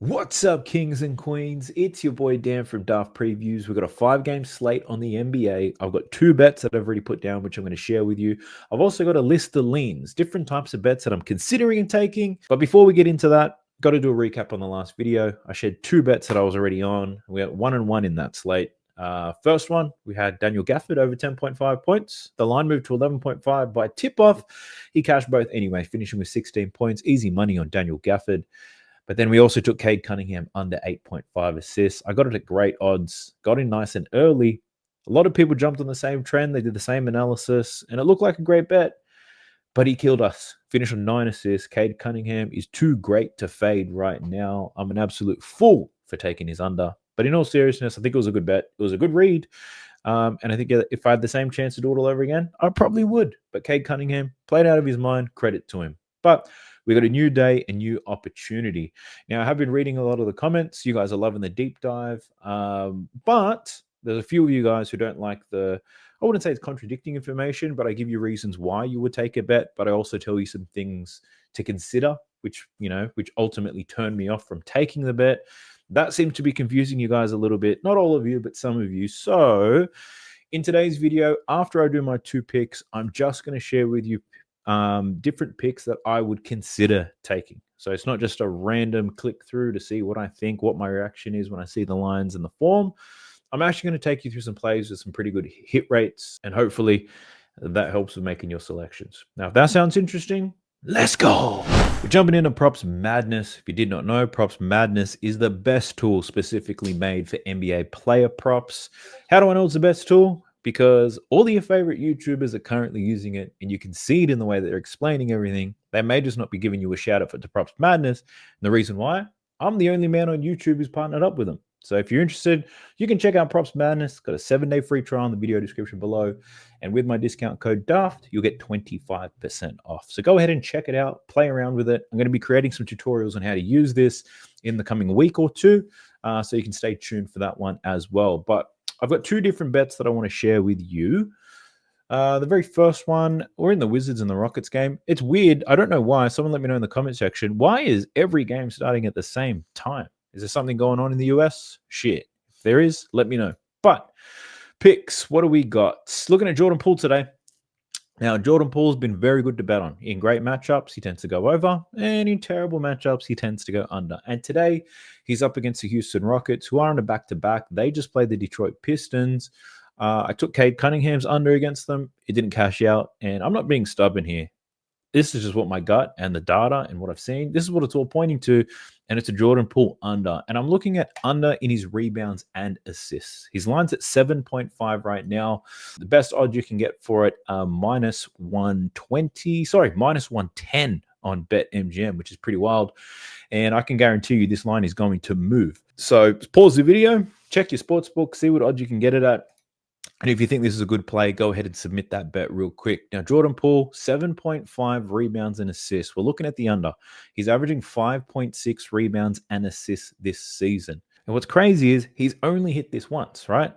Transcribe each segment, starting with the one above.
What's up, kings and queens? It's your boy Dan from Daft Previews. We've got a 5-game slate on the NBA. I've got 2 bets that I've already put down, which I'm going to share with you. I've also got a list of leans, different types of bets that I'm considering taking. But before we get into that, got to do a recap on the last video. I shared 2 bets that I was already on. We got 1 and 1 in that slate. First one, we had Daniel Gafford over 10.5 points. The line moved to 11.5 by tip-off. He cashed both anyway, finishing with 16 points. Easy money on Daniel Gafford. But then we also took Cade Cunningham under 8.5 assists. I got it at great odds, got in nice and early. A lot of people jumped on the same trend. They did the same analysis, and it looked like a great bet. But he killed us. Finished on 9 assists. Cade Cunningham is too great to fade right now. I'm an absolute fool for taking his under. But in all seriousness, I think it was a good bet. It was a good read. And I think if I had the same chance to do it all over again, I probably would. But Cade Cunningham played out of his mind. Credit to him. But we got a new day, a new opportunity. Now, I have been reading a lot of the comments. You guys are loving the deep dive. But there's a few of you guys who don't like I wouldn't say it's contradicting information, but I give you reasons why you would take a bet. But I also tell you some things to consider, which ultimately turned me off from taking the bet. That seemed to be confusing you guys a little bit. Not all of you, but some of you. So in today's video, after I do my 2 picks, I'm just going to share with you different picks that I would consider taking. So it's not just a random click through to see what I think, what my reaction is when I see the lines and the form. I'm actually going to take you through some plays with some pretty good hit rates, and hopefully that helps with making your selections. Now, if that sounds interesting, let's go. We're jumping into Props Madness. If you did not know, Props Madness is the best tool specifically made for NBA player props. How do I know it's the best tool? Because all of your favorite YouTubers are currently using it, and you can see it in the way that they're explaining everything. They may just not be giving you a shout out for Props Madness. And the reason why, I'm the only man on YouTube who's partnered up with them. So if you're interested, you can check out Props Madness. Got a 7-day free trial in the video description below. And with my discount code DAFT, you'll get 25% off. So go ahead and check it out. Play around with it. I'm going to be creating some tutorials on how to use this in the coming week or 2. So you can stay tuned for that one as well. But I've got 2 different bets that I want to share with you. The very first one, we're in the Wizards and the Rockets game. It's weird. I don't know why. Someone let me know in the comment section. Why is every game starting at the same time? Is there something going on in the US? Shit. If there is, let me know. But picks, what do we got? Looking at Jordan Poole today. Now, Jordan Poole's been very good to bet on. In great matchups, he tends to go over, and in terrible matchups, he tends to go under. And today, he's up against the Houston Rockets, who are on a back-to-back. They just played the Detroit Pistons. I took Cade Cunningham's under against them. It didn't cash out, and I'm not being stubborn here. This is just what my gut and the data and what I've seen. This is what it's all pointing to, and it's a Jordan Poole under. And I'm looking at under in his rebounds and assists. His line's at 7.5 right now. The best odds you can get for it are minus 110 on BetMGM, which is pretty wild. And I can guarantee you this line is going to move. So pause the video, check your sportsbook, see what odds you can get it at. And if you think this is a good play, go ahead and submit that bet real quick. Now, Jordan Poole, 7.5 rebounds and assists. We're looking at the under. He's averaging 5.6 rebounds and assists this season. And what's crazy is he's only hit this once, right?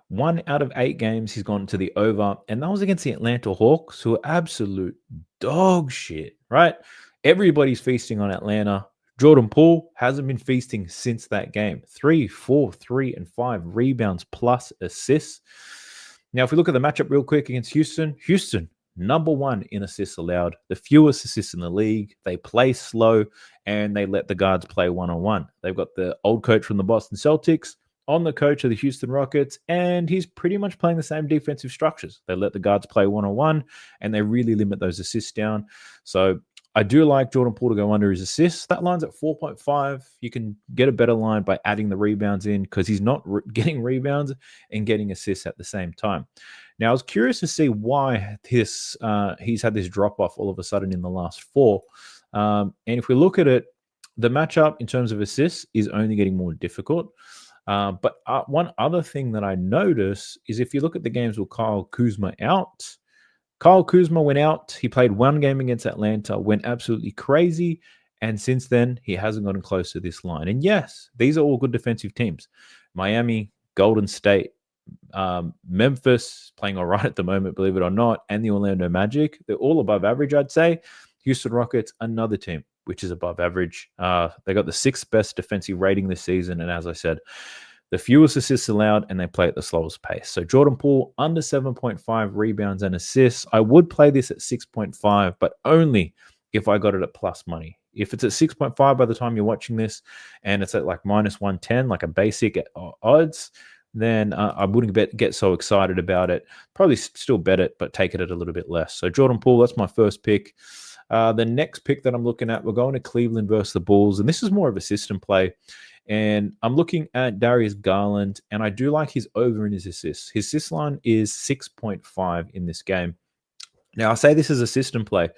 1 out of 8 games, he's gone to the over. And that was against the Atlanta Hawks, who are absolute dog shit, right? Everybody's feasting on Atlanta. Jordan Poole hasn't been feasting since that game. 3, 4, 3, and 5 rebounds plus assists. Now, if we look at the matchup real quick against Houston, number 1 in assists allowed, the fewest assists in the league. They play slow, and they let the guards play one-on-one. They've got the old coach from the Boston Celtics on the coach of the Houston Rockets, and he's pretty much playing the same defensive structures. They let the guards play one-on-one, and they really limit those assists down. So I do like Jordan Poole to go under his assists. That line's at 4.5. You can get a better line by adding the rebounds in because he's not getting rebounds and getting assists at the same time. Now, I was curious to see why he's had this drop-off all of a sudden in the last 4. And if we look at it, the matchup in terms of assists is only getting more difficult. But one other thing that I notice is if you look at the games with Kyle Kuzma out, Kyle Kuzma went out. He played 1 game against Atlanta, went absolutely crazy. And since then, he hasn't gotten close to this line. And yes, these are all good defensive teams. Miami, Golden State, Memphis playing all right at the moment, believe it or not, and the Orlando Magic. They're all above average, I'd say. Houston Rockets, another team which is above average. They got the 6th best defensive rating this season. And as I said, the fewest assists allowed, and they play at the slowest pace. So Jordan Poole, under 7.5 rebounds and assists. I would play this at 6.5, but only if I got it at plus money. If it's at 6.5 by the time you're watching this, and it's at like minus 110, like a basic odds, then I wouldn't get so excited about it. Probably still bet it, but take it at a little bit less. So Jordan Poole, that's my first pick. The next pick that I'm looking at, we're going to Cleveland versus the Bulls, and this is more of a system play. And I'm looking at Darius Garland, and I do like his over in his assists. His assist line is 6.5 in this game. Now, I say this is a system play.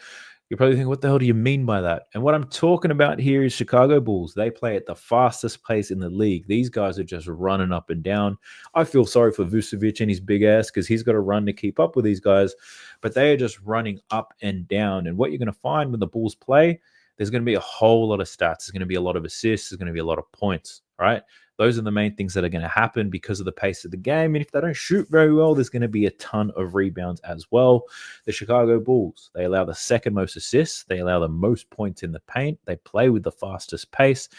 You're probably thinking, what the hell do you mean by that? And what I'm talking about here is Chicago Bulls. They play at the fastest pace in the league. These guys are just running up and down. I feel sorry for Vucevic and his big ass because he's got to run to keep up with these guys. But they are just running up and down. And what you're going to find when the Bulls play, there's going to be a whole lot of stats. There's going to be a lot of assists. There's going to be a lot of points, right? Those are the main things that are going to happen because of the pace of the game. And if they don't shoot very well, there's going to be a ton of rebounds as well. The Chicago Bulls, they allow the 2nd most assists. They allow the most points in the paint. They play with the fastest pace.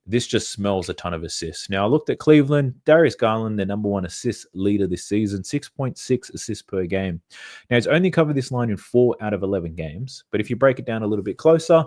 This just smells a ton of assists. Now, I looked at Cleveland. Darius Garland, their number 1 assist leader this season, 6.6 assists per game. Now, he's only covered this line in 4 out of 11 games. But if you break it down a little bit closer,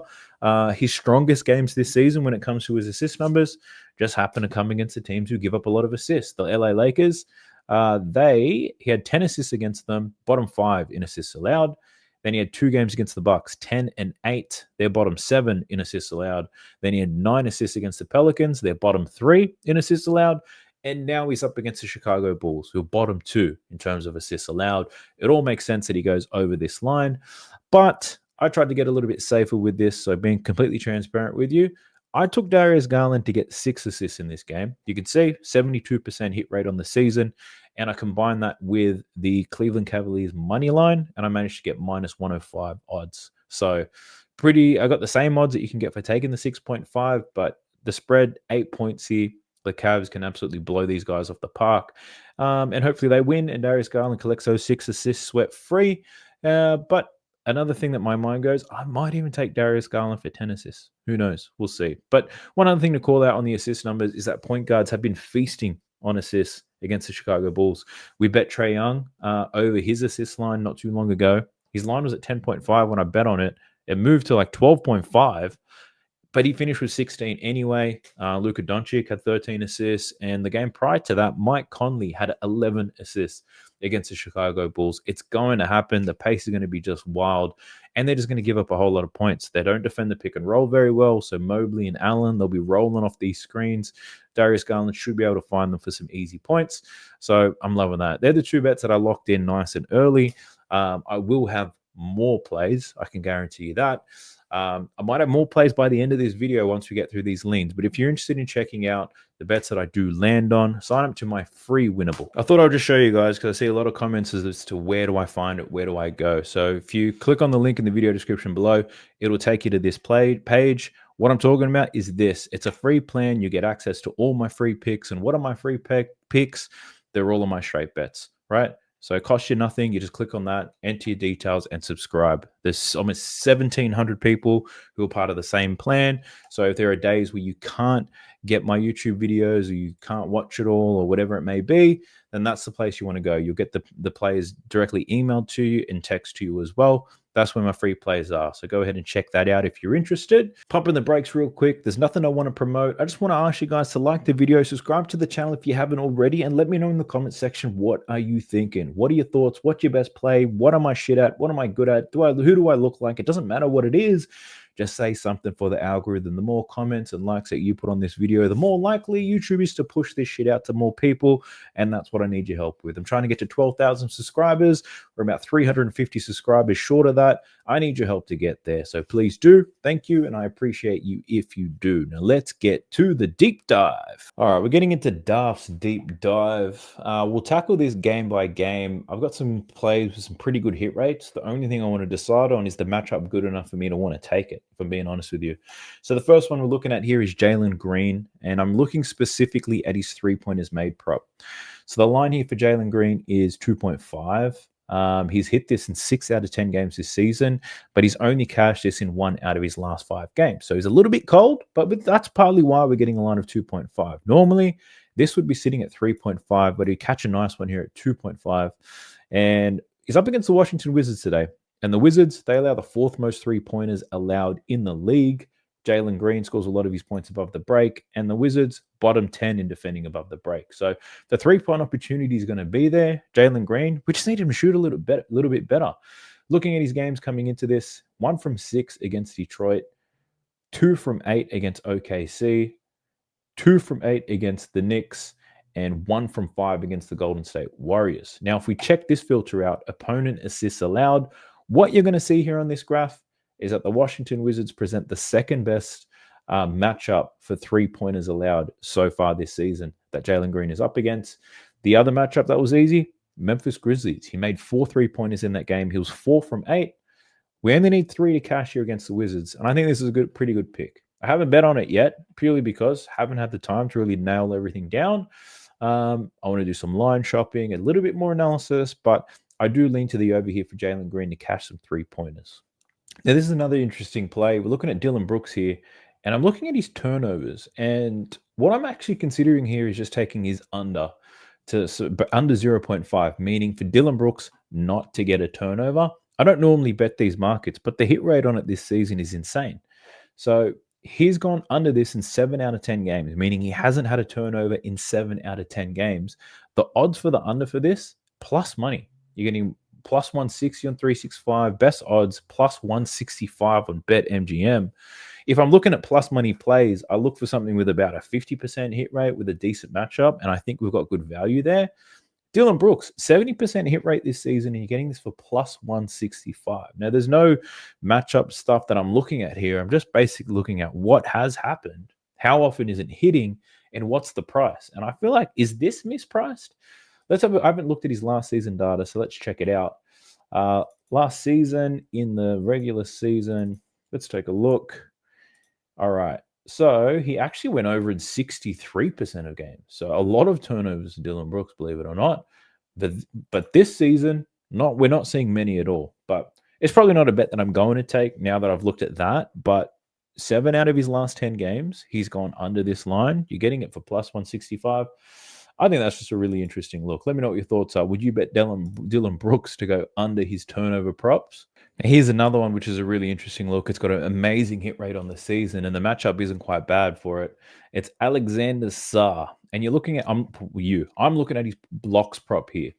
his strongest games this season when it comes to his assist numbers just happen to come against the teams who give up a lot of assists. The LA Lakers, he had 10 assists against them, bottom 5 in assists allowed. Then he had 2 games against the Bucks, 10 and 8. Their bottom 7 in assists allowed. Then he had 9 assists against the Pelicans, their bottom 3 in assists allowed. And now he's up against the Chicago Bulls, who are bottom 2 in terms of assists allowed. It all makes sense that he goes over this line. But I tried to get a little bit safer with this, so being completely transparent with you, I took Darius Garland to get 6 assists in this game. You can see 72% hit rate on the season. And I combined that with the Cleveland Cavaliers money line, and I managed to get minus 105 odds. So I got the same odds that you can get for taking the 6.5, but the spread, 8 points here. The Cavs can absolutely blow these guys off the park. And hopefully they win, and Darius Garland collects those 6 assists sweat-free. But another thing that my mind goes, I might even take Darius Garland for 10 assists. Who knows? We'll see. But one other thing to call out on the assist numbers is that point guards have been feasting on assists against the Chicago Bulls. We bet Trae Young over his assist line not too long ago. His line was at 10.5 when I bet on it. It moved to like 12.5, but he finished with 16 anyway. Luka Doncic had 13 assists, and the game prior to that, Mike Conley had 11 assists against the Chicago Bulls. It's going to happen. The pace is going to be just wild, and they're just going to give up a whole lot of points. They don't defend the pick and roll very well, so Mobley and Allen, they'll be rolling off these screens. Darius Garland should be able to find them for some easy points, so I'm loving that. They're the 2 bets that I locked in nice and early. I will have more plays. I can guarantee you that. I might have more plays by the end of this video once we get through these leans. But if you're interested in checking out the bets that I do land on, sign up to my free winnable. I thought I'll just show you guys because I see a lot of comments as to where do I find it, where do I go. So if you click on the link in the video description below, it'll take you to this page. What I'm talking about is this. It's a free plan. You get access to all my free picks. And what are my free picks? They're all of my straight bets, right? So it costs you nothing. You just click on that, enter your details, and subscribe. There's almost 1,700 people who are part of the same plan. So if there are days where you can't get my YouTube videos or you can't watch it all or whatever it may be, then that's the place you want to go. You'll get the players directly emailed to you and text to you as well. That's where my free plays are. So go ahead and check that out if you're interested. Pumping the brakes real quick. There's nothing I want to promote. I just want to ask you guys to like the video, subscribe to the channel if you haven't already, and let me know in the comment section, what are you thinking? What are your thoughts? What's your best play? What am I shit at? What am I good at? Who do I look like? It doesn't matter what it is. Just say something for the algorithm. The more comments and likes that you put on this video, the more likely YouTube is to push this shit out to more people. And that's what I need your help with. I'm trying to get to 12,000 subscribers. We're about 350 subscribers short of that. I need your help to get there. So please do. Thank you. And I appreciate you if you do. Now let's get to the deep dive. All right, we're getting into Daft's deep dive. We'll tackle this game by game. I've got some plays with some pretty good hit rates. The only thing I want to decide on is the matchup good enough for me to want to take it, if I'm being honest with you. So the first one we're looking at here is Jalen Green, and I'm looking specifically at his 3-pointers made prop. So the line here for Jalen Green is 2.5. He's hit this in 6 out of 10 games this season, but he's only cashed this in 1 out of his last 5 games. So he's a little bit cold, but that's partly why we're getting a line of 2.5. Normally, this would be sitting at 3.5, but he'd catch a nice one here at 2.5. And he's up against the Washington Wizards today. And the Wizards, they allow the fourth most three-pointers allowed in the league. Jalen Green scores a lot of his points above the break, and the Wizards bottom 10 in defending above the break. So the three-point opportunity is going to be there. Jalen Green, we just need him to shoot a little bit better. Looking at his games coming into this, 1 from 6 against Detroit, 2 from 8 against OKC, 2 from 8 against the Knicks, and 1 from 5 against the Golden State Warriors. Now, if we check this filter out, opponent assists allowed, what you're going to see here on this graph is that the Washington Wizards present the second best matchup for three-pointers allowed so far this season that Jalen Green is up against. The other matchup that was easy, Memphis Grizzlies. He made 4 3-pointers in that game. He was 4 from 8. We only need 3 to cash here against the Wizards, and I think this is a pretty good pick. I haven't bet on it yet, purely because I haven't had the time to really nail everything down. I want to do some line shopping, a little bit more analysis, but I do lean to the over here for Jalen Green to cash some three-pointers. Now, this is another interesting play. We're looking at Dillon Brooks here, and I'm looking at his turnovers. And what I'm actually considering here is just taking his under 0.5, meaning for Dillon Brooks not to get a turnover. I don't normally bet these markets, but the hit rate on it this season is insane. So he's gone under this in 7 out of 10 games, meaning he hasn't had a turnover in 7 out of 10 games. The odds for the under for this, plus money. You're getting plus 160 on 365, best odds, plus 165 on BetMGM. If I'm looking at plus money plays, I look for something with about a 50% hit rate with a decent matchup, and I think we've got good value there. Dillon Brooks, 70% hit rate this season, and you're getting this for plus 165. Now, there's no matchup stuff that I'm looking at here. I'm just basically looking at what has happened, how often is it hitting, and what's the price. And I feel like, is this mispriced? I haven't looked at his last season data, so let's check it out. Last season, in the regular season, let's take a look. All right. So he actually went over in 63% of games. So a lot of turnovers to Dillon Brooks, believe it or not. But this season, we're not seeing many at all. But it's probably not a bet that I'm going to take now that I've looked at that. But 7 out of his last 10 games, he's gone under this line. You're getting it for plus 165. I think that's just a really interesting look. Let me know what your thoughts are. Would you bet Dillon Brooks to go under his turnover props? And here's another one, which is a really interesting look. It's got an amazing hit rate on the season, and the matchup isn't quite bad for it. It's Alexander Sarr, and you're looking at I'm looking at his blocks prop here.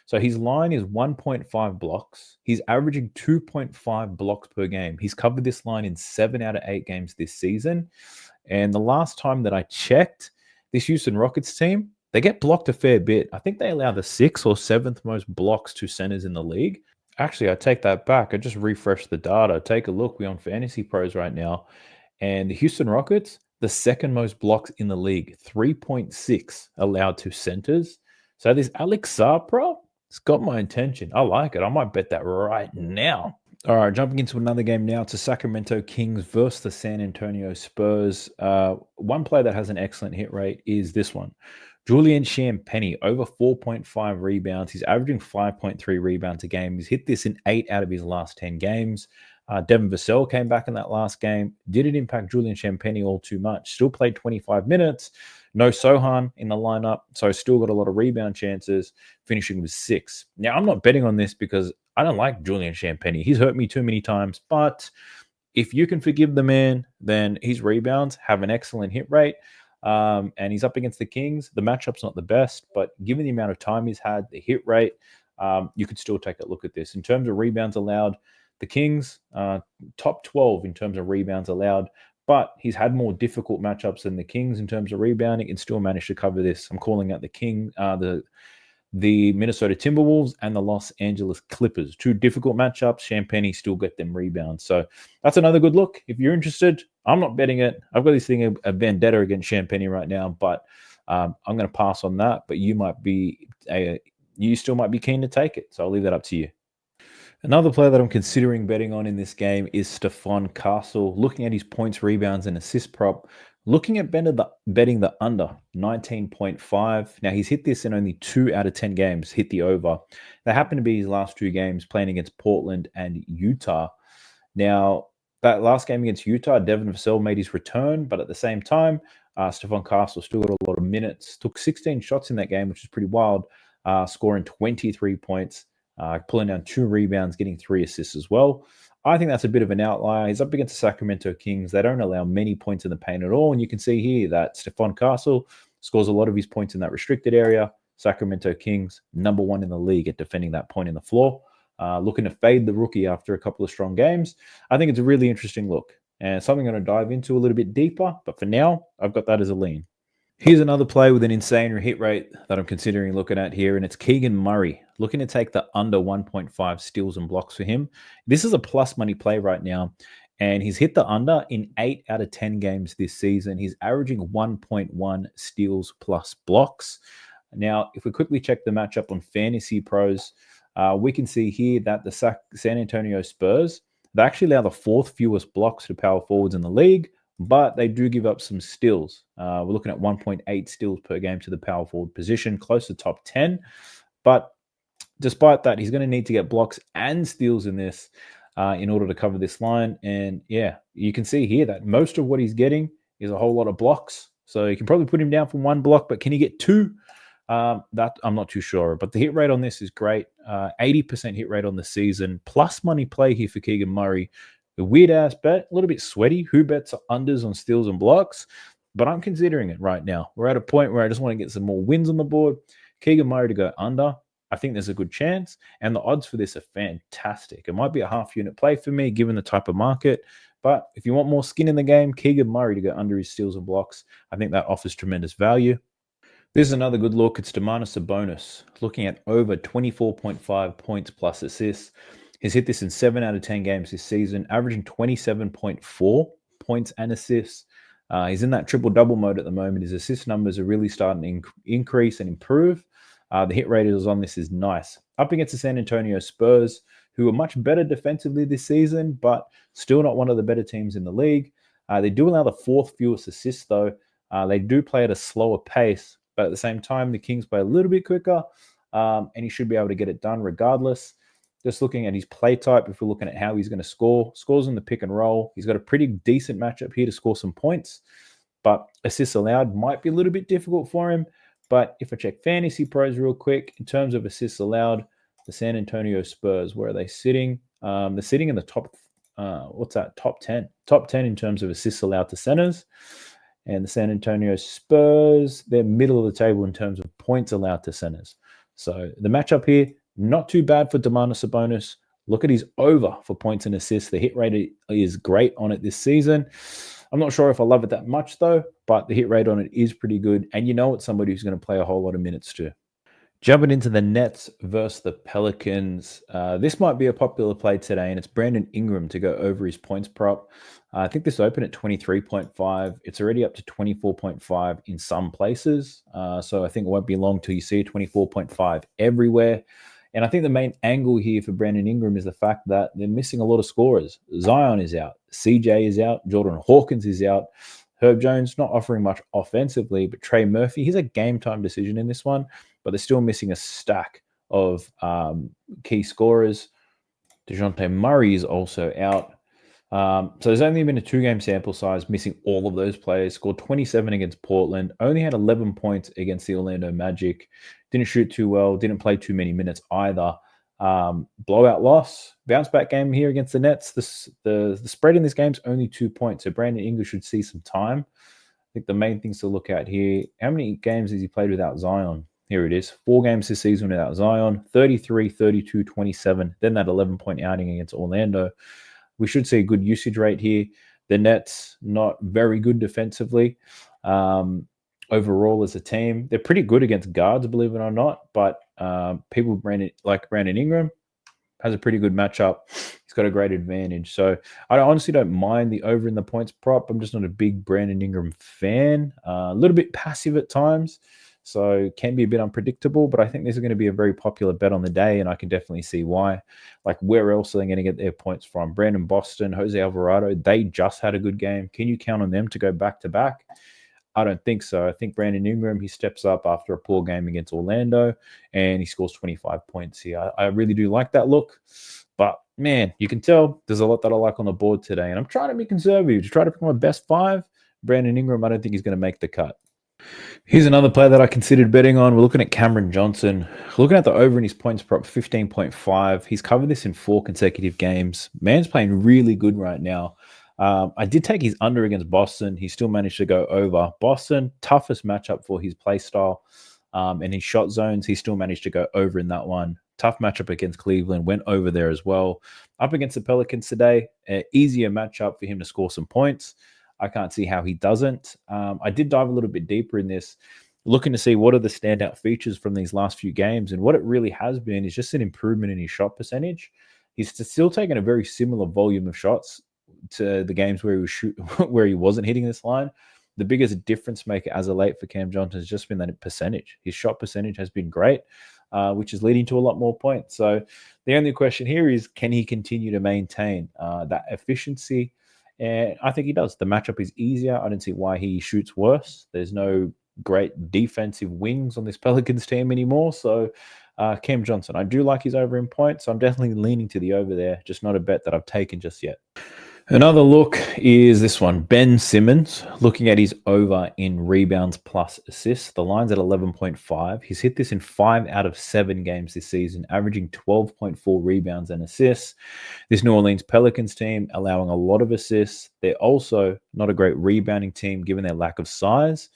So his line is 1.5 blocks. He's averaging 2.5 blocks per game. He's covered this line in 7 out of 8 games this season. And the last time that I checked, this Houston Rockets team, they get blocked a fair bit. I think they allow the 6th or 7th most blocks to centers in the league. Actually, I take that back. I just refreshed the data. Take a look. We're on Fantasy Pros right now. And the Houston Rockets, the second most blocks in the league, 3.6 allowed to centers. So this Alex Sarr prop, it's got my attention. I like it. I might bet that right now. All right, jumping into another game now. It's the Sacramento Kings versus the San Antonio Spurs. One play that has an excellent hit rate is this one. Julian Champagnie, over 4.5 rebounds. He's averaging 5.3 rebounds a game. He's hit this in 8 out of his last 10 games. Devin Vassell came back in that last game. Didn't impact Julian Champagnie all too much. Still played 25 minutes. No Sohan in the lineup, so still got a lot of rebound chances, finishing with 6. Now, I'm not betting on this because I don't like Julian Champagnie. He's hurt me too many times, but if you can forgive the man, then his rebounds have an excellent hit rate. And he's up against the Kings. The matchup's not the best, but given the amount of time he's had, the hit rate, you could still take a look at this. In terms of rebounds allowed, the Kings, top 12 in terms of rebounds allowed, but he's had more difficult matchups than the Kings in terms of rebounding and still managed to cover this. I'm calling out the Minnesota Timberwolves and the Los Angeles Clippers. 2 difficult matchups. Champagnie still get them rebounds. So that's another good look. If you're interested, I'm not betting it. I've got this thing, a vendetta against Champagnie right now, but I'm going to pass on that. But you still might be keen to take it. So I'll leave that up to you. Another player that I'm considering betting on in this game is Stephon Castle. Looking at his points, rebounds, and assist prop, Looking at betting the under 19.5. Now, he's hit this in only 2 out of 10 games, hit the over. They happen to be his last 2 games playing against Portland and Utah. Now, that last game against Utah, Devin Vassell made his return, but at the same time, Stephon Castle still got a lot of minutes. Took 16 shots in that game, which is pretty wild, scoring 23 points, pulling down 2 rebounds, getting 3 assists as well. I think that's a bit of an outlier. He's up against the Sacramento Kings. They don't allow many points in the paint at all. And you can see here that Stephon Castle scores a lot of his points in that restricted area. Sacramento Kings, #1 in the league at defending that point in the floor. Looking to fade the rookie after a couple of strong games. I think it's a really interesting look and something I'm going to dive into a little bit deeper. But for now, I've got that as a lean. Here's another play with an insane hit rate that I'm considering looking at here, and it's Keegan Murray. Looking to take the under 1.5 steals and blocks for him. This is a plus money play right now, and he's hit the under in 8 out of 10 games this season. He's averaging 1.1 steals plus blocks. Now, if we quickly check the matchup on Fantasy Pros, we can see here that the San Antonio Spurs, they actually allow the 4th fewest blocks to power forwards in the league, but they do give up some steals. We're looking at 1.8 steals per game to the power forward position, close to top 10. But despite that, he's going to need to get blocks and steals in this in order to cover this line. And yeah, you can see here that most of what he's getting is a whole lot of blocks. So you can probably put him down for 1 block, but can he get 2? That I'm not too sure, but the hit rate on this is great. 80% hit rate on the season. Plus money play here for Keegan Murray. A weird ass bet, a little bit sweaty. Who bets unders on steals and blocks? But I'm considering it right now. We're at a point where I just want to get some more wins on the board. Keegan Murray to go under. I think there's a good chance, and the odds for this are fantastic. It might be a half unit play for me, given the type of market. But if you want more skin in the game, Keegan Murray to go under his steals and blocks, I think that offers tremendous value. This is another good look. It's Domantas Sabonis, looking at over 24.5 points plus assists. He's hit this in 7 out of 10 games this season, averaging 27.4 points and assists. He's in that triple-double mode at the moment. His assist numbers are really starting to increase and improve. The hit rate on this is nice. Up against the San Antonio Spurs, who are much better defensively this season, but still not one of the better teams in the league. They do allow the 4th fewest assists, though. They do play at a slower pace, but at the same time, the Kings play a little bit quicker, and he should be able to get it done regardless. Just looking at his play type, if we're looking at how he's going to score, scores in the pick and roll. He's got a pretty decent matchup here to score some points, but assists allowed might be a little bit difficult for him. But if I check Fantasy Pros real quick, in terms of assists allowed, the San Antonio Spurs, where are they sitting? They're sitting in the top, top 10. Top 10 in terms of assists allowed to centers. And the San Antonio Spurs, they're middle of the table in terms of points allowed to centers. So the matchup here, not too bad for Domantas Sabonis. Look at his over for points and assists. The hit rate is great on it this season. I'm not sure if I love it that much, though, but the hit rate on it is pretty good. And you know it's somebody who's going to play a whole lot of minutes too. Jumping into the Nets versus the Pelicans. This might be a popular play today, and it's Brandon Ingram to go over his points prop. I think this opened at 23.5. It's already up to 24.5 in some places. So I think it won't be long till you see 24.5 everywhere. And I think the main angle here for Brandon Ingram is the fact that they're missing a lot of scorers. Zion is out. CJ is out. Jordan Hawkins is out. Herb Jones not offering much offensively, but Trey Murphy, he's a game-time decision in this one, but they're still missing a stack of key scorers. DeJounte Murray is also out. So there's only been a 2-game sample size, missing all of those players. Scored 27 against Portland, only had 11 points against the Orlando Magic. Didn't shoot too well, didn't play too many minutes either. Blowout loss, bounce back game here against the Nets. The spread in this game is only 2 points, so Brandon Ingram should see some time. I think the main things to look at here, how many games has he played without Zion? Here it is, 4 games this season without Zion, 33, 32, 27, then that 11-point outing against Orlando. We should see a good usage rate here. The Nets, not very good defensively. Overall as a team, they're pretty good against guards, believe it or not, but people like Brandon Ingram has a pretty good matchup. He's got a great advantage. So I honestly don't mind the over in the points prop. I'm just not a big Brandon Ingram fan. A little bit passive at times. So can be a bit unpredictable, but I think this is going to be a very popular bet on the day, and I can definitely see why. Like, where else are they going to get their points from? Brandon Boston, Jose Alvarado, they just had a good game. Can you count on them to go back to back? I don't think so. I think Brandon Ingram, he steps up after a poor game against Orlando and he scores 25 points here. I really do like that look. But man, you can tell there's a lot that I like on the board today. And I'm trying to be conservative to try to pick my best five. Brandon Ingram, I don't think he's going to make the cut. Here's another player that I considered betting on. We're looking at Cameron Johnson. Looking at the over in his points prop, 15.5. He's covered this in 4 consecutive games. Man's playing really good right now. I did take his under against Boston. He still managed to go over. Boston, toughest matchup for his play style and his shot zones. He still managed to go over in that one. Tough matchup against Cleveland. Went over there as well. Up against the Pelicans today. Easier matchup for him to score some points. I can't see how he doesn't. I did dive a little bit deeper in this, looking to see what are the standout features from these last few games. And what it really has been is just an improvement in his shot percentage. He's still taking a very similar volume of shots to the games where he was where he wasn't hitting this line. The biggest difference maker as of late for Cam Johnson has just been that percentage. His shot percentage has been great, which is leading to a lot more points. So the only question here is, can he continue to maintain that efficiency? And I think he does. The matchup is easier. I don't see why he shoots worse. There's no great defensive wings on this Pelicans team anymore. So Cam Johnson, I do like his over in points. So I'm definitely leaning to the over there. Just not a bet that I've taken just yet. Another look is this one, Ben Simmons, looking at his over in rebounds plus assists. The line's at 11.5. He's hit this in 5 out of 7 games this season, averaging 12.4 rebounds and assists. This New Orleans Pelicans team allowing a lot of assists. They're also not a great rebounding team given their lack of size.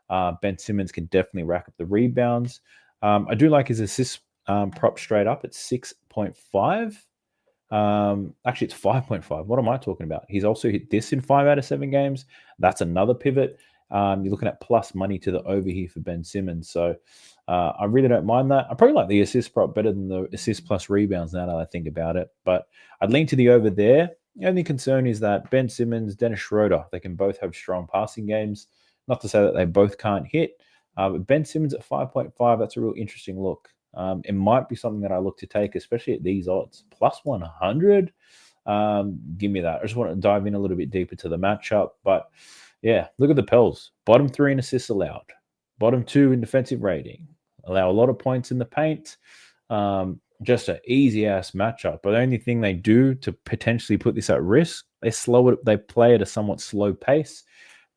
Ben Simmons can definitely rack up the rebounds. I do like his assist prop straight up at 6.5. Actually, it's 5.5. What am I talking about? He's also hit this in 5 out of 7 games. That's another pivot. You're looking at plus money to the over here for Ben Simmons. So I really don't mind that. I probably like the assist prop better than the assist plus rebounds now that I think about it. But I'd lean to the over there. The only concern is that Ben Simmons, Dennis Schroeder, they can both have strong passing games. Not to say that they both can't hit. But Ben Simmons at 5.5, that's a real interesting look. It might be something that I look to take, especially at these odds. Plus 100, give me that. I just want to dive in a little bit deeper to the matchup. But yeah, look at the Pels. Bottom 3 in assists allowed. Bottom 2 in defensive rating. Allow a lot of points in the paint. Just an easy-ass matchup. But the only thing they do to potentially put this at risk, they play at a somewhat slow pace.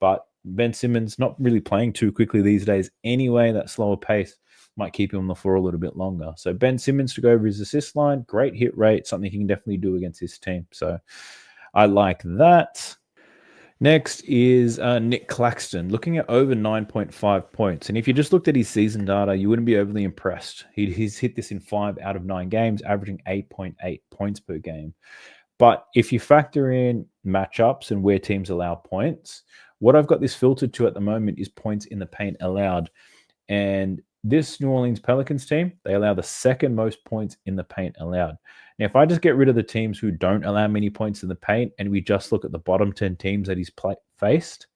But Ben Simmons not really playing too quickly these days anyway. That slower pace might keep him on the floor a little bit longer. So Ben Simmons to go over his assist line, great hit rate, something he can definitely do against this team. So I like that. Next is Nick Claxton, looking at over 9.5 points. And if you just looked at his season data, you wouldn't be overly impressed. He's hit this in 5 out of 9 games, averaging 8.8 points per game. But if you factor in matchups and where teams allow points, what I've got this filtered to at the moment is points in the paint allowed. And this New Orleans Pelicans team, they allow the second most points in the paint allowed. Now, if I just get rid of the teams who don't allow many points in the paint and we just look at the bottom 10 teams that he's faced,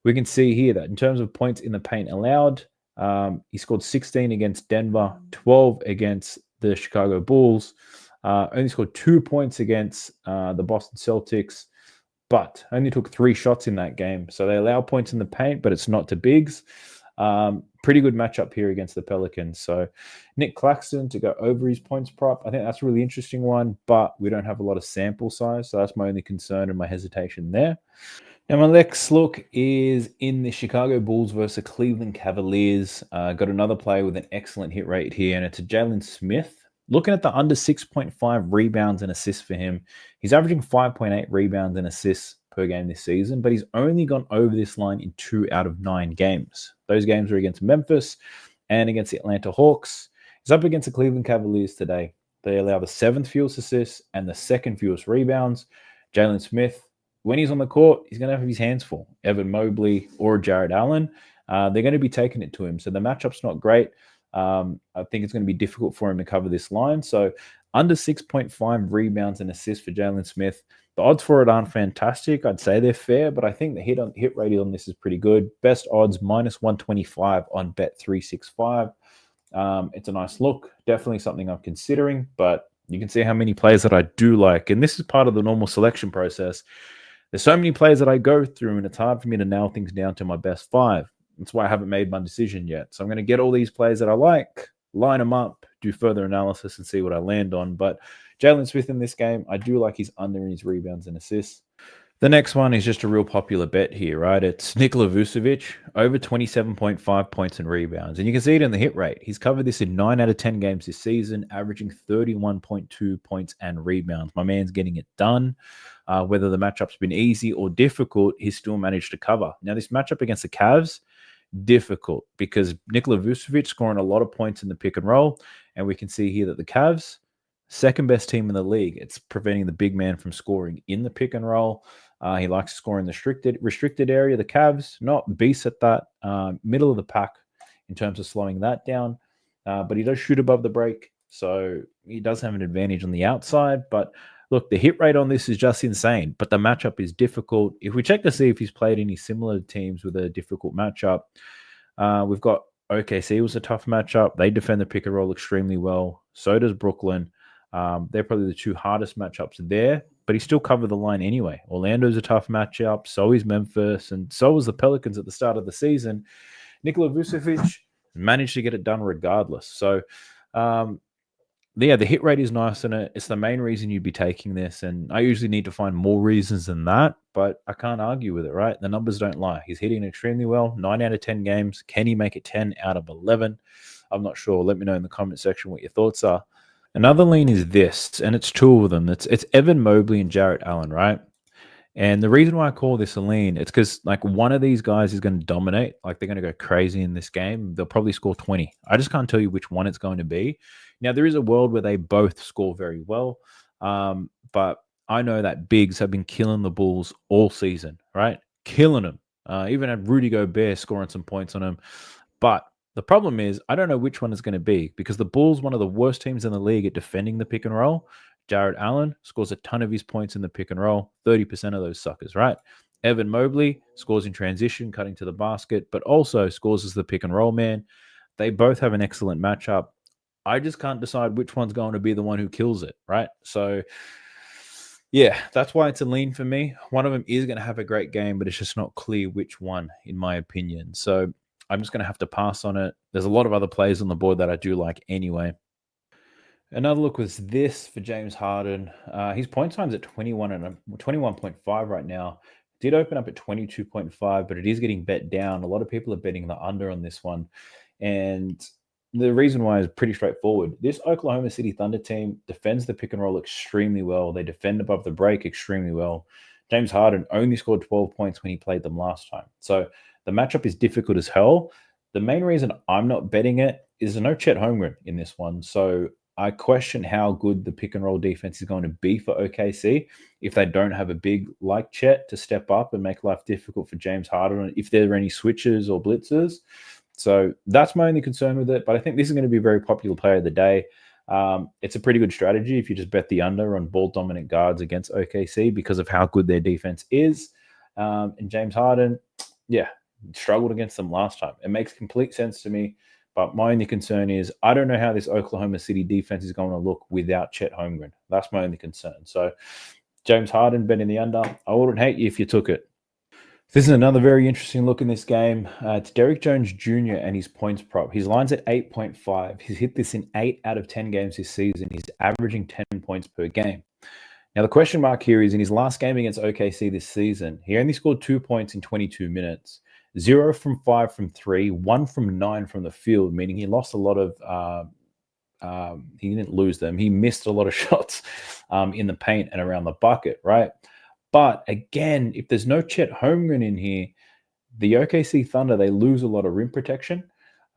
we can see here that in terms of points in the paint allowed, he scored 16 against Denver, 12 against the Chicago Bulls, only scored 2 points against the Boston Celtics, but only took 3 shots in that game. So they allow points in the paint, but it's not to bigs. Pretty good matchup here against the Pelicans. So Nick Claxton to go over his points prop. I think that's a really interesting one, but we don't have a lot of sample size. So that's my only concern and my hesitation there. Now, my next look is in the Chicago Bulls versus the Cleveland Cavaliers. Got another player with an excellent hit rate here, and it's a Jalen Smith. Looking at the under 6.5 rebounds and assists for him. He's averaging 5.8 rebounds and assists per game this season, but he's only gone over this line in 2 out of 9 games. Those games were against Memphis and against the Atlanta Hawks. He's up against the Cleveland Cavaliers today. They allow the 7th fewest assists and the 2nd fewest rebounds. Jalen Smith, when he's on the court, he's going to have his hands full. Evan Mobley or Jared Allen, they're going to be taking it to him. So the matchup's not great. I think it's going to be difficult for him to cover this line. So Under 6.5 rebounds and assists for Jalen Smith. The odds for it aren't fantastic. I'd say they're fair, but I think the hit rate on this is pretty good. Best odds -125 on Bet365. It's a nice look. Definitely something I'm considering, but you can see how many players that I do like. And this is part of the normal selection process. There's so many players that I go through, and it's hard for me to nail things down to my best five. That's why I haven't made my decision yet. So I'm going to get all these players that I like, line them up, do further analysis, and see what I land on. But Jalen Smith in this game, I do like his under in his rebounds and assists. The next one is just a real popular bet here, right? It's Nikola Vucevic, over 27.5 points and rebounds. And you can see it in the hit rate. He's covered this in 9 out of 10 games this season, averaging 31.2 points and rebounds. My man's getting it done. Whether the matchup's been easy or difficult, he's still managed to cover. Now, this matchup against the Cavs, difficult because Nikola Vucevic scoring a lot of points in the pick and roll. And we can see here that the Cavs, second best team in the league. It's preventing the big man from scoring in the pick and roll. He likes to score in the restricted area. The Cavs, not beasts at that, middle of the pack in terms of slowing that down. But he does shoot above the break, so he does have an advantage on the outside. But look, the hit rate on this is just insane, but the matchup is difficult. If we check to see if he's played any similar teams with a difficult matchup, we've got OKC was a tough matchup. They defend the pick and roll extremely well. So does Brooklyn. They're probably the two hardest matchups there, but he still covered the line anyway. Orlando's a tough matchup. So is Memphis, and so was the Pelicans at the start of the season. Nikola Vucevic managed to get it done regardless. So, yeah, the hit rate is nice, and it's the main reason you'd be taking this. And I usually need to find more reasons than that, but I can't argue with it, right? The numbers don't lie. He's hitting extremely well. 9 out of 10 games. Can he make it 10 out of 11? I'm not sure. Let me know in the comment section what your thoughts are. Another lean is this, and it's two of them. It's Evan Mobley and Jarrett Allen, right? And the reason why I call this a lean, it's because like one of these guys is going to dominate. Like they're going to go crazy in this game. They'll probably score 20. I just can't tell you which one it's going to be. Now, there is a world where they both score very well. But I know that bigs have been killing the Bulls all season, right? Killing them. Even had Rudy Gobert scoring some points on them. But the problem is, I don't know which one it's going to be because the Bulls, one of the worst teams in the league at defending the pick and roll. Jarrett Allen scores a ton of his points in the pick and roll, 30% of those suckers, right? Evan Mobley scores in transition, cutting to the basket, but also scores as the pick and roll man. They both have an excellent matchup. I just can't decide which one's going to be the one who kills it, right? So, yeah, that's why it's a lean for me. One of them is going to have a great game, but it's just not clear which one, in my opinion. So, I'm just going to have to pass on it. There's a lot of other plays on the board that I do like anyway. Another look was this for James Harden. His point time's at 21.5 right now. Did open up at 22.5, but it is getting bet down. A lot of people are betting the under on this one. And the reason why is pretty straightforward. This Oklahoma City Thunder team defends the pick and roll extremely well. They defend above the break extremely well. James Harden only scored 12 points when he played them last time. So the matchup is difficult as hell. The main reason I'm not betting it is there's no Chet Holmgren in this one. So I question how good the pick and roll defense is going to be for OKC if they don't have a big like Chet to step up and make life difficult for James Harden, if there are any switches or blitzers. So that's my only concern with it. But I think this is going to be a very popular player of the day. It's a pretty good strategy if you just bet the under on ball dominant guards against OKC because of how good their defense is. And James Harden, yeah, struggled against them last time. It makes complete sense to me. But my only concern is I don't know how this Oklahoma City defense is going to look without Chet Holmgren. That's my only concern. So James Harden betting the under. I wouldn't hate you if you took it. This is another very interesting look in this game. It's Derrick Jones Jr. and his points prop. His line's at 8.5. He's hit this in 8 out of 10 games this season. He's averaging 10 points per game. Now, the question mark here is in his last game against OKC this season, he only scored 2 points in 22 minutes. 0 from 5 from 3, 1 from 9 from the field, meaning he lost a lot of he didn't lose them. He missed a lot of shots in the paint and around the bucket, right? But again, if there's no Chet Holmgren in here, the OKC Thunder, they lose a lot of rim protection.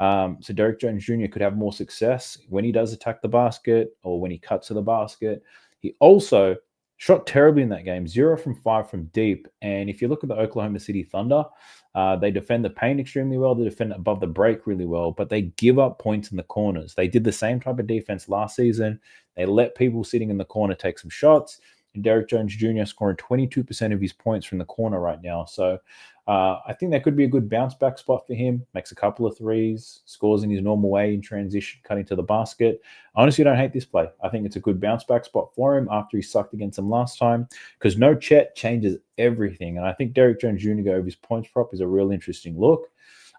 So Derrick Jones Jr. could have more success when he does attack the basket or when he cuts to the basket. He also shot terribly in that game, 0 from 5 from deep. And if you look at the Oklahoma City Thunder, they defend the paint extremely well. They defend above the break really well, but they give up points in the corners. They did the same type of defense last season. They let people sitting in the corner take some shots. And Derek Jones Jr. scoring 22% of his points from the corner right now. So I think that could be a good bounce back spot for him. Makes a couple of threes, scores in his normal way in transition, cutting to the basket. I honestly don't hate this play. I think it's a good bounce back spot for him after he sucked against him last time, because no Chet changes everything. And I think Derek Jones Jr. go over his points prop is a real interesting look.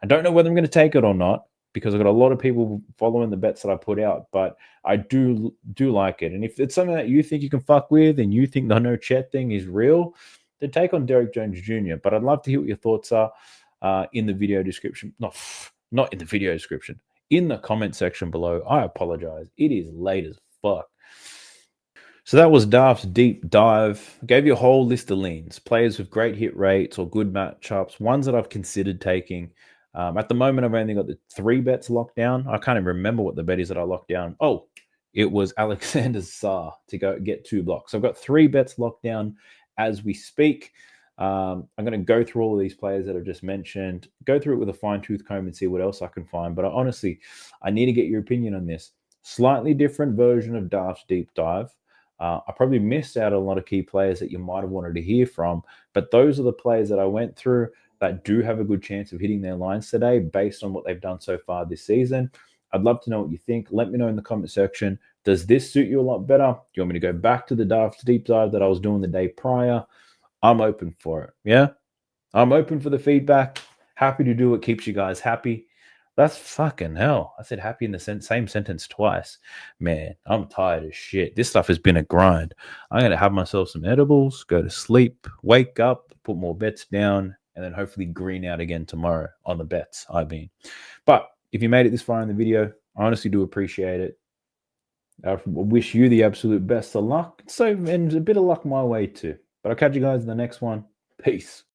I don't know whether I'm going to take it or not, because I've got a lot of people following the bets that I put out, but I do like it. And if it's something that you think you can fuck with and you think the no Chet thing is real, then take on Derek Jones Jr. But I'd love to hear what your thoughts are in the video description. Not in the video description, in the comment section below. I apologize. It is late as fuck. So that was Darth's deep dive. I gave you a whole list of leans, players with great hit rates or good matchups, ones that I've considered taking. At the moment, I've only got the 3 bets locked down. I can't even remember what the bet is that I locked down. Oh, it was Alexander Sarr to go get 2 blocks. So I've got 3 bets locked down as we speak. I'm going to go through all of these players that I've just mentioned, go through it with a fine-tooth comb and see what else I can find. But honestly, I need to get your opinion on this. Slightly different version of Darth's deep dive. I probably missed out on a lot of key players that you might have wanted to hear from, but those are the players that I went through that do have a good chance of hitting their lines today based on what they've done so far this season. I'd love to know what you think. Let me know in the comment section. Does this suit you a lot better? Do you want me to go back to the Darth's deep dive that I was doing the day prior? I'm open for it. Yeah, I'm open for the feedback. Happy to do what keeps you guys happy. That's fucking hell. I said happy in the same sentence twice. Man, I'm tired as shit. This stuff has been a grind. I'm going to have myself some edibles, go to sleep, wake up, put more bets down, and then hopefully green out again tomorrow on the bets, I mean. But if you made it this far in the video, I honestly do appreciate it. I wish you the absolute best of luck. And a bit of luck my way too. But I'll catch you guys in the next one. Peace.